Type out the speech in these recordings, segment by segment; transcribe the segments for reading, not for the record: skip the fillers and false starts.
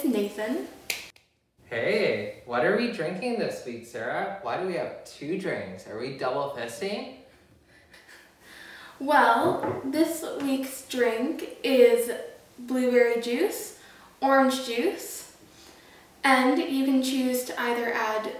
is Nathan. Hey, what are we drinking this week, Sarah? Why do we have two drinks? Are we double fisting? Well, this week's drink is blueberry juice, orange juice, and you can choose to either add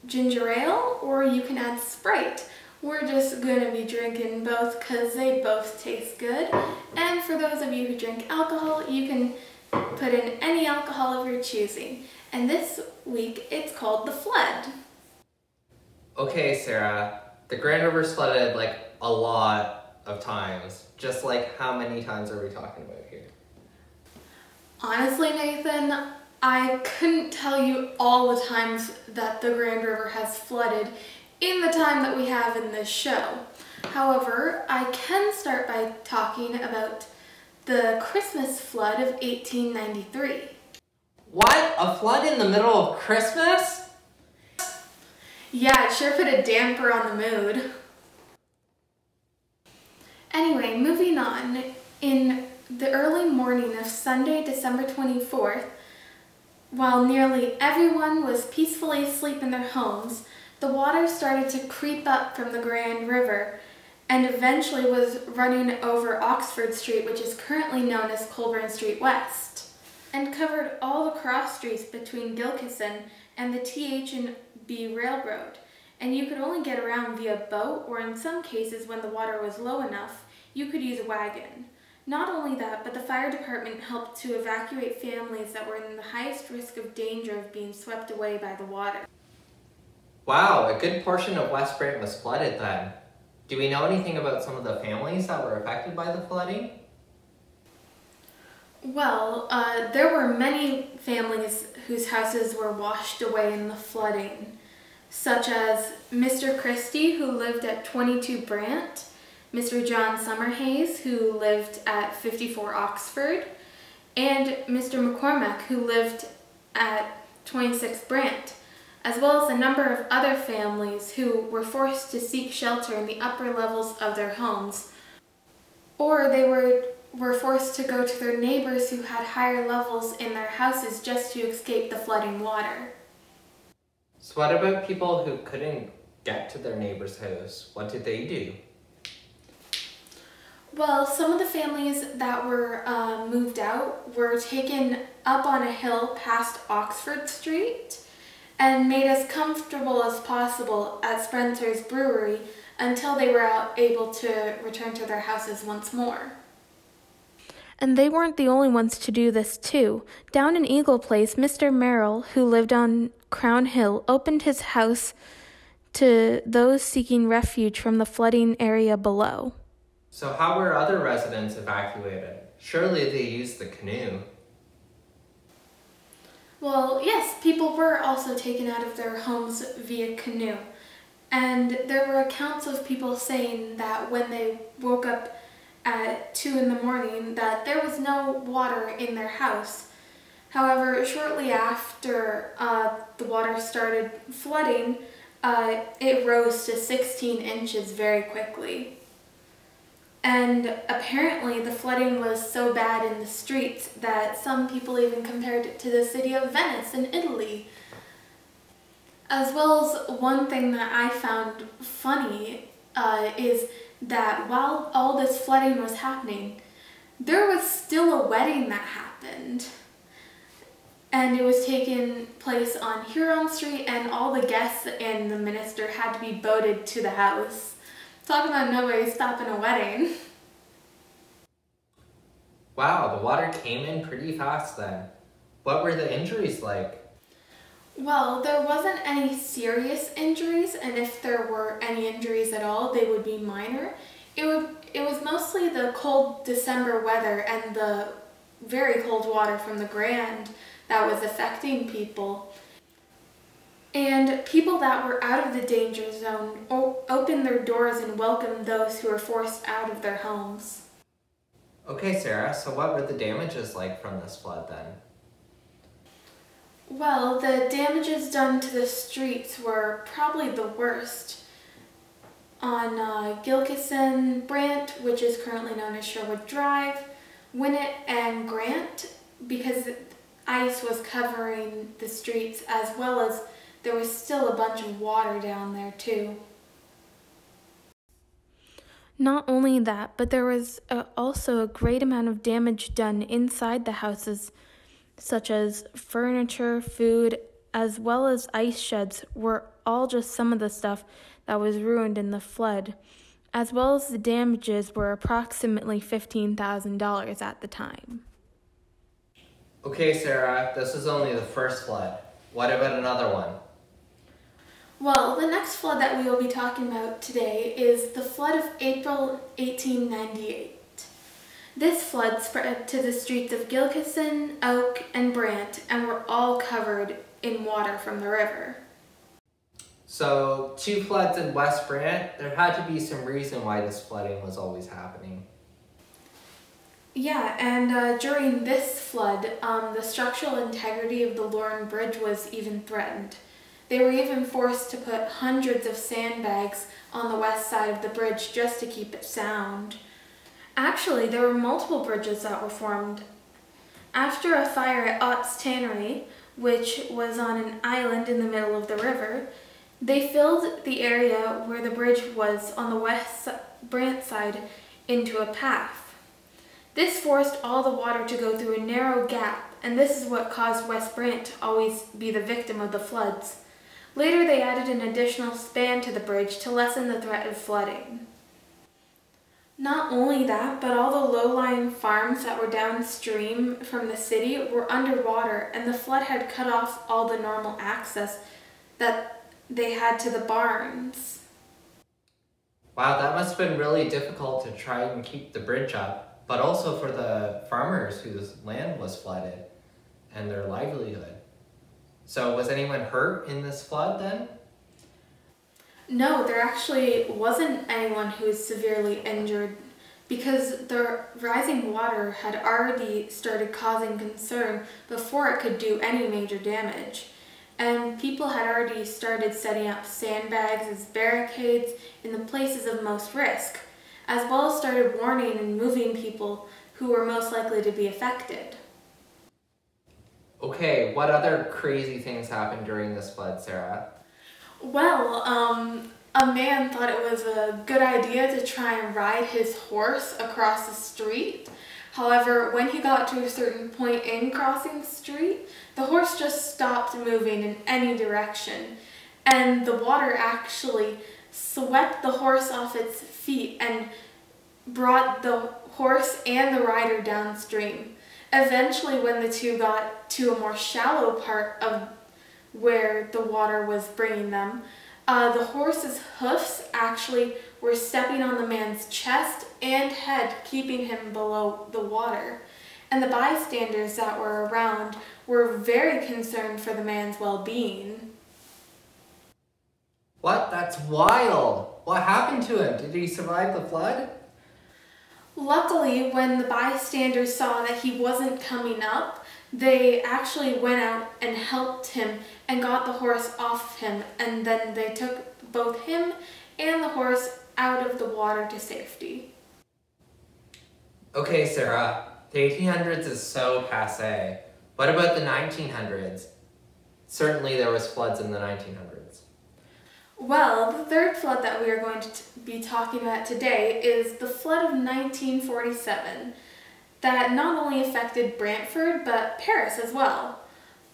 ginger ale or you can add Sprite. We're just going to be drinking both because they both taste good. And for those of you who drink alcohol, you can put in any alcohol of your choosing. And this week, it's called the Flood. Okay, Sarah, the Grand River's flooded like a lot of times. Just like how many times are we talking about here? Honestly, Nathan, I couldn't tell you all the times that the Grand River has flooded in the time that we have in this show. However, I can start by talking about the Christmas flood of 1893. What? A flood in the middle of Christmas? Yeah, it sure put a damper on the mood. Anyway, moving on. In the early morning of Sunday, December 24th, while nearly everyone was peacefully asleep in their homes, the water started to creep up from the Grand River and eventually was running over Oxford Street, which is currently known as Colburn Street West, and covered all the cross streets between Gilkison and the TH&B Railroad. And you could only get around via boat, or in some cases when the water was low enough, you could use a wagon. Not only that, but the fire department helped to evacuate families that were in the highest risk of danger of being swept away by the water. Wow, a good portion of West Brant was flooded then. Do we know anything about some of the families that were affected by the flooding? Well, there were many families whose houses were washed away in the flooding, such as Mr. Christie, who lived at 22 Brant, Mr. John Summerhays, who lived at 54 Oxford, and Mr. McCormack, who lived at 26 Brant, as well as a number of other families who were forced to seek shelter in the upper levels of their homes, or they were forced to go to their neighbors who had higher levels in their houses just to escape the flooding water. So what about people who couldn't get to their neighbor's house? What did they do? Well, some of the families that were moved out were taken up on a hill past Oxford Street and made as comfortable as possible at Spencer's Brewery until they were able to return to their houses once more. And they weren't the only ones to do this too. Down in Eagle Place, Mr. Merrill, who lived on Crown Hill, opened his house to those seeking refuge from the flooding area below. So how were other residents evacuated? Surely they used the canoe. Well, yes, people were also taken out of their homes via canoe. And there were accounts of people saying that when they woke up at 2 in the morning that there was no water in their house. However, shortly after the water started flooding, it rose to 16 inches very quickly. And apparently the flooding was so bad in the streets that some people even compared it to the city of Venice in Italy. As well as one thing that I found funny is that while all this flooding was happening, there was still a wedding that happened. And it was taking place on Huron Street, and all the guests and the minister had to be boated to the house. Talk about nobody stopping a wedding. Wow, the water came in pretty fast then. What were the injuries like? Well, there wasn't any serious injuries, and if there were any injuries at all, they would be minor. It was mostly the cold December weather and the very cold water from the Grand that was affecting people. And people that were out of the danger zone opened their doors and welcomed those who were forced out of their homes. Okay, Sarah, so what were the damages like from this flood then? Well, the damages done to the streets were probably the worst. On Gilkison, Brant, which is currently known as Sherwood Drive, Winnett, and Grant, because ice was covering the streets, as well as there was still a bunch of water down there too. Not only that, but there was also a great amount of damage done inside the houses, such as furniture, food, as well as ice sheds were all just some of the stuff that was ruined in the flood, as well as the damages were approximately $15,000 at the time. Okay, Sarah, this is only the first flood. What about another one? Well, the next flood that we will be talking about today is the flood of April 1898. This flood spread to the streets of Gilkison, Oak, and Brant, and were all covered in water from the river. So, 2 floods in West Brant, there had to be some reason why this flooding was always happening. Yeah, and during this flood, the structural integrity of the Lorne Bridge was even threatened. They were even forced to put hundreds of sandbags on the west side of the bridge just to keep it sound. Actually, there were multiple bridges that were formed. After a fire at Ott's Tannery, which was on an island in the middle of the river, they filled the area where the bridge was on the west Brant side into a path. This forced all the water to go through a narrow gap, and this is what caused West Brant to always be the victim of the floods. Later, they added an additional span to the bridge to lessen the threat of flooding. Not only that, but all the low-lying farms that were downstream from the city were underwater, and the flood had cut off all the normal access that they had to the barns. Wow, that must have been really difficult to try and keep the bridge up, but also for the farmers whose land was flooded and their livelihood. So was anyone hurt in this flood then? No, there actually wasn't anyone who was severely injured because the rising water had already started causing concern before it could do any major damage. And people had already started setting up sandbags as barricades in the places of most risk, as well as started warning and moving people who were most likely to be affected. Okay, what other crazy things happened during this flood, Sarah? Well, a man thought it was a good idea to try and ride his horse across the street. However, when he got to a certain point in crossing the street, the horse just stopped moving in any direction, and the water actually swept the horse off its feet and brought the horse and the rider downstream. Eventually, when the two got to a more shallow part of where the water was bringing them, the horse's hoofs actually were stepping on the man's chest and head, keeping him below the water. And the bystanders that were around were very concerned for the man's well-being. What? That's wild! What happened to him? Did he survive the flood? Luckily, when the bystanders saw that he wasn't coming up, they actually went out and helped him and got the horse off him, and then they took both him and the horse out of the water to safety. Okay, Sarah, the 1800s is so passé. What about the 1900s? Certainly there was floods in the 1900s. Well, the third flood that we are going to be talking about today is the flood of 1947 that not only affected Brantford but Paris as well.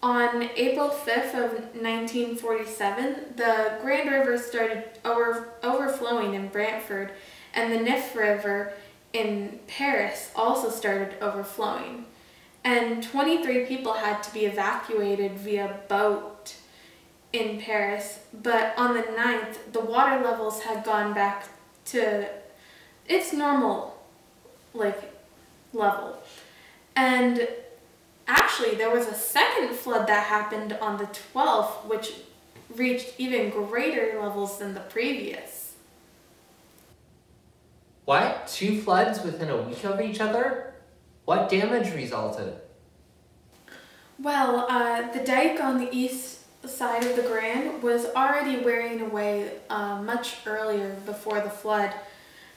On April 5th of 1947, the Grand River started overflowing in Brantford, and the Nif River in Paris also started overflowing. And 23 people had to be evacuated via boat in Paris, but on the 9th, the water levels had gone back to its normal, level. And actually, there was a second flood that happened on the 12th, which reached even greater levels than the previous. What? 2 floods within a week of each other? What damage resulted? Well, the dike on the east side of the Grand was already wearing away much earlier before the flood.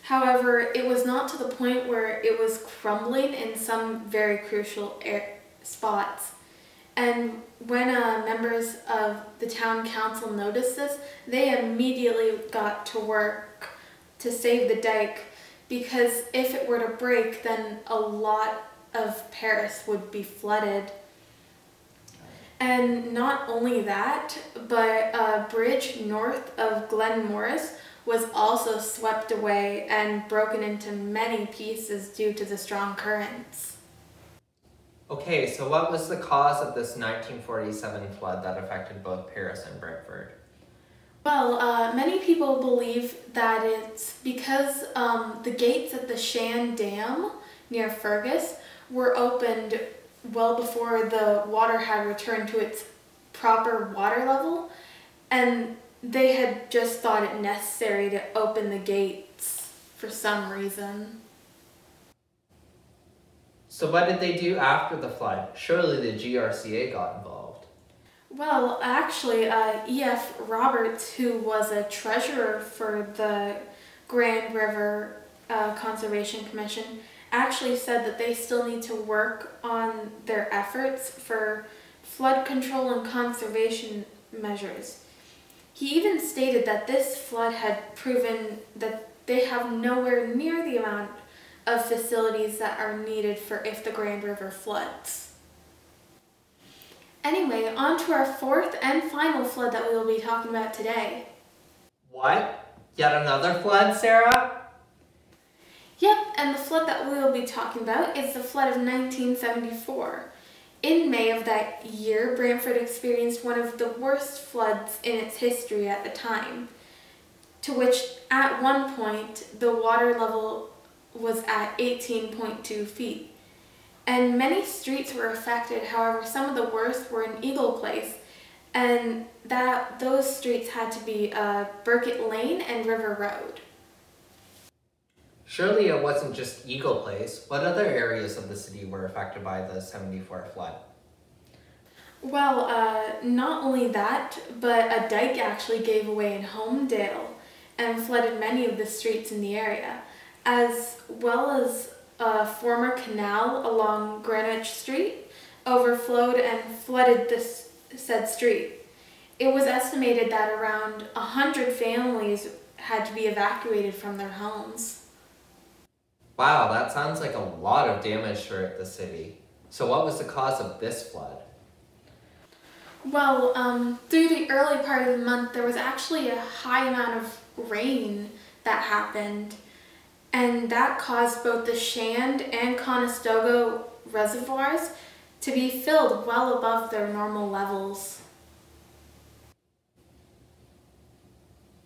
However, it was not to the point where it was crumbling in some very crucial spots. And when members of the town council noticed this, they immediately got to work to save the dike, because if it were to break, then a lot of Paris would be flooded. And not only that, but a bridge north of Glen Morris was also swept away and broken into many pieces due to the strong currents. Okay, so what was the cause of this 1947 flood that affected both Paris and Brantford? Well, many people believe that it's because the gates at the Shan Dam near Fergus were opened well before the water had returned to its proper water level, and they had just thought it necessary to open the gates for some reason. So what did they do after the flood? Surely the GRCA got involved. Well, actually, E.F. Roberts, who was a treasurer for the Grand River Conservation Commission, actually said that they still need to work on their efforts for flood control and conservation measures. He even stated that this flood had proven that they have nowhere near the amount of facilities that are needed for if the Grand River floods. Anyway, on to our fourth and final flood that we will be talking about today. What? Yet another flood, Sarah? Yep, and the flood that we will be talking about is the flood of 1974. In May of that year, Brantford experienced one of the worst floods in its history at the time, to which at one point the water level was at 18.2 feet. And many streets were affected. However, some of the worst were in Eagle Place, and those streets had to be Burkitt Lane and River Road. Surely it wasn't just Eagle Place. What other areas of the city were affected by the 74 flood? Well, not only that, but a dike actually gave way in Homedale and flooded many of the streets in the area, as well as a former canal along Greenwich Street overflowed and flooded this said street. It was estimated that around 100 families had to be evacuated from their homes. Wow, that sounds like a lot of damage throughout the city. So what was the cause of this flood? Well, through the early part of the month, there was actually a high amount of rain that happened, and that caused both the Shand and Conestoga reservoirs to be filled well above their normal levels.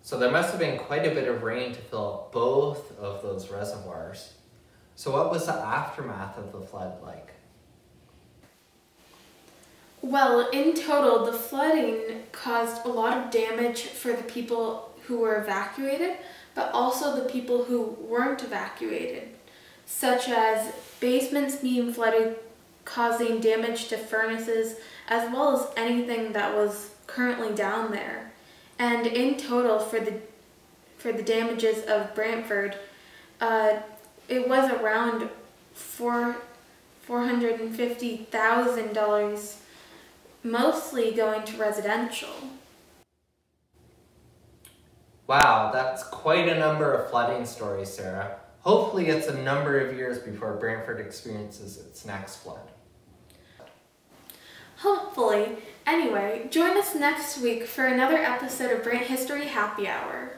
So there must have been quite a bit of rain to fill both of those reservoirs. So what was the aftermath of the flood like? Well, in total, the flooding caused a lot of damage for the people who were evacuated, but also the people who weren't evacuated, such as basements being flooded, causing damage to furnaces, as well as anything that was currently down there. And in total, for the damages of Brantford, it was around $450,000, mostly going to residential. Wow, that's quite a number of flooding stories, Sarah. Hopefully it's a number of years before Brantford experiences its next flood. Hopefully. Anyway, join us next week for another episode of Brant History Happy Hour.